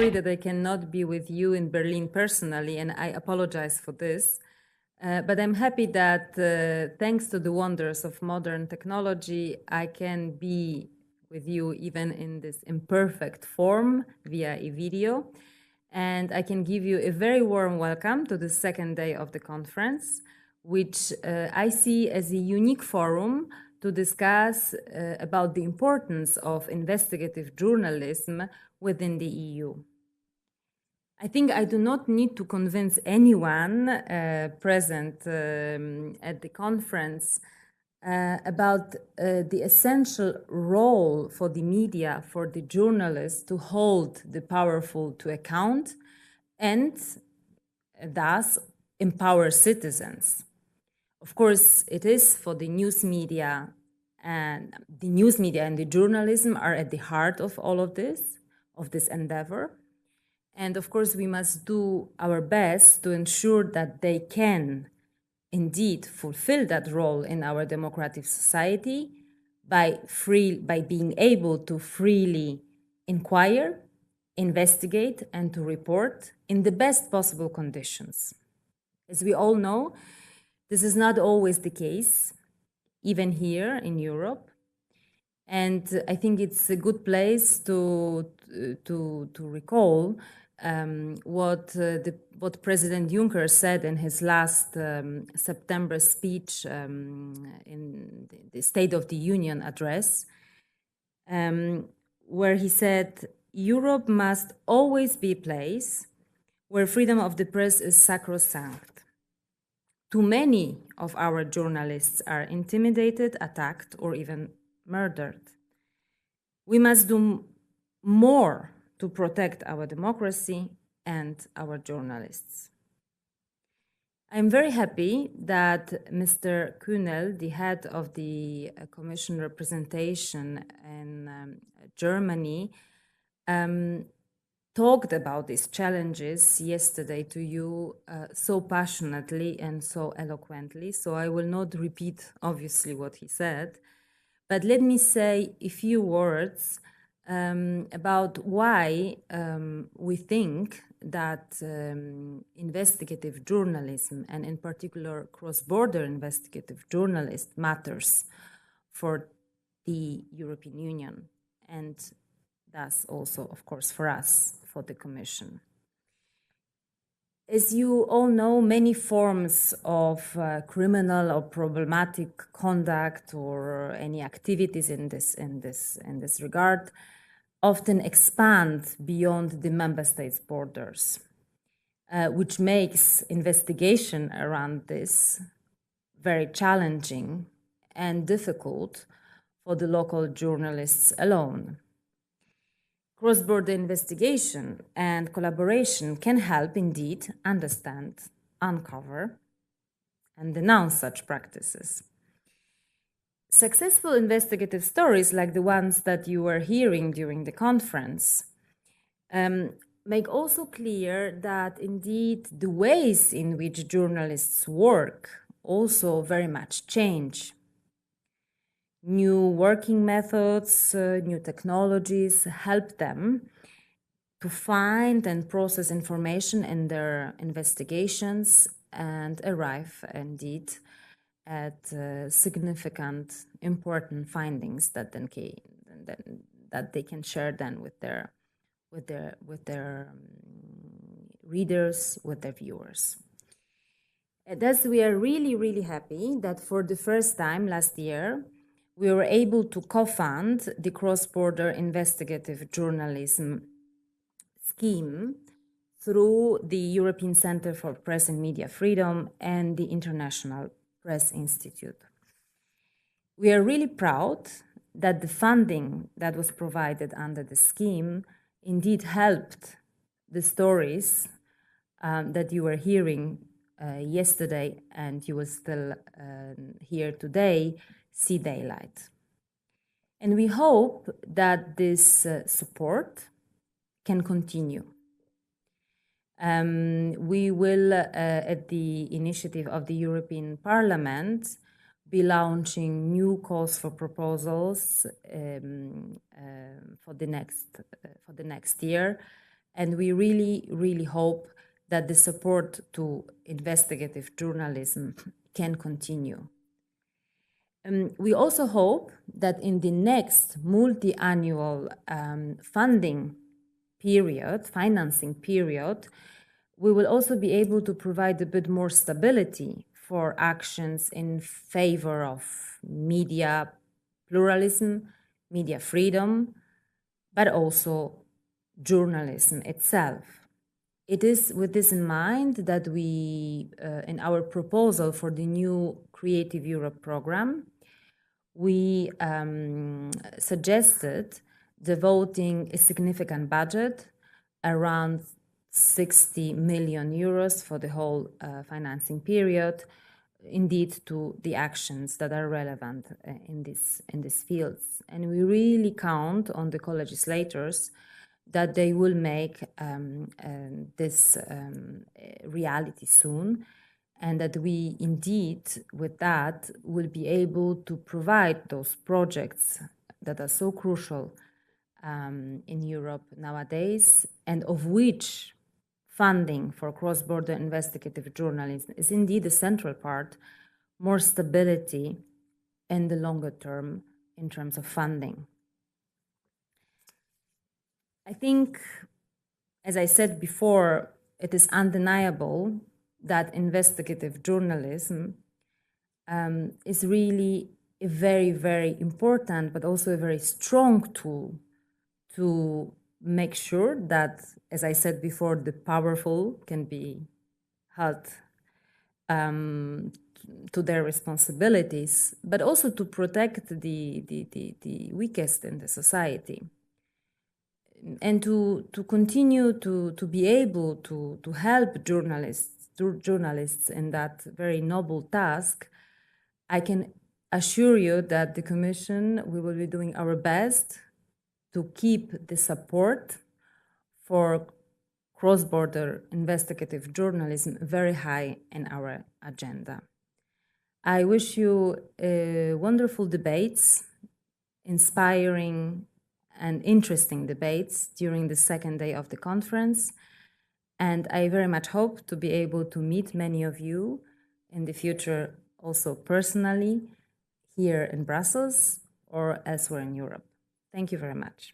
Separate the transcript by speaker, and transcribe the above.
Speaker 1: sorry that I cannot be with you in Berlin personally, and I apologize for this. But I'm happy that thanks to the wonders of modern technology, I can be with you even in this imperfect form via a video. And I can give you a very warm welcome to the second day of the conference, which I see as a unique forum to discuss about the importance of investigative journalism within the EU. I think I do not need to convince anyone present at the conference about the essential role for the media, for the journalists to hold the powerful to account and thus empower citizens. Of course, it is for the news media, and the journalism are at the heart of all of this endeavor. And of course, we must do our best to ensure that they can indeed fulfill that role in our democratic society by being able to freely inquire, investigate, and to report in the best possible conditions. As we all know, this is not always the case, even here in Europe. And I think it's a good place to recall what President Günther said in his last September speech in the State of the Union address, where he said, "Europe must always be a place where freedom of the press is sacrosanct. Too many of our journalists are intimidated, attacked, or even murdered. We must do more to protect our democracy and our journalists." I'm very happy that Mr. Kühnel, the head of the Commission representation in Germany, talked about these challenges yesterday to you so passionately and so eloquently. So I will not repeat, obviously, what he said, but let me say a few words about why we think that investigative journalism, and in particular cross-border investigative journalism, matters for the European Union, and thus also, of course, for us, for the Commission. As you all know, many forms of criminal or problematic conduct or any activities in this regard often expand beyond the member states' borders, which makes investigation around this very challenging and difficult for the local journalists alone. Cross-border investigation and collaboration can help indeed understand, uncover, and denounce such practices. Successful investigative stories like the ones that you were hearing during the conference make also clear that indeed the ways in which journalists work also very much change. New working methods, new technologies help them to find and process information in their investigations and arrive indeed at significant, important findings that they can share then with their readers, with their viewers. Thus, we are really, really happy that for the first time last year, we were able to co-fund the cross-border investigative journalism scheme through the European Center for Press and Media Freedom and the International Press Institute. We are really proud that the funding that was provided under the scheme indeed helped the stories that you were hearing yesterday and you will still hear today see daylight. And we hope that this support can continue. We will, at the initiative of the European Parliament, be launching new calls for proposals for the next year, And we really, really hope that the support to investigative journalism can continue. We also hope that in the next multi-annual funding period, financing period, we will also be able to provide a bit more stability for actions in favor of media pluralism, media freedom, but also journalism itself. It is with this in mind that we, in our proposal for the new Creative Europe program, we suggested devoting a significant budget, around 60 million euros for the whole financing period, indeed to the actions that are relevant in these fields. And we really count on the co-legislators that they will make this reality soon, and that we indeed, with that, will be able to provide those projects that are so crucial in Europe nowadays, and of which funding for cross-border investigative journalism is indeed a central part, more stability in the longer term in terms of funding. I think, as I said before, it is undeniable that investigative journalism is really a very, very important, but also a very strong tool to make sure that, as I said before, the powerful can be held to their responsibilities, but also to protect the weakest in the society. And to continue to be able to help journalists in that very noble task, I can assure you that the Commission, we will be doing our best to keep the support for cross-border investigative journalism very high in our agenda. I wish you wonderful debates, inspiring and interesting debates during the second day of the conference. And I very much hope to be able to meet many of you in the future, also personally, here in Brussels or elsewhere in Europe. Thank you very much.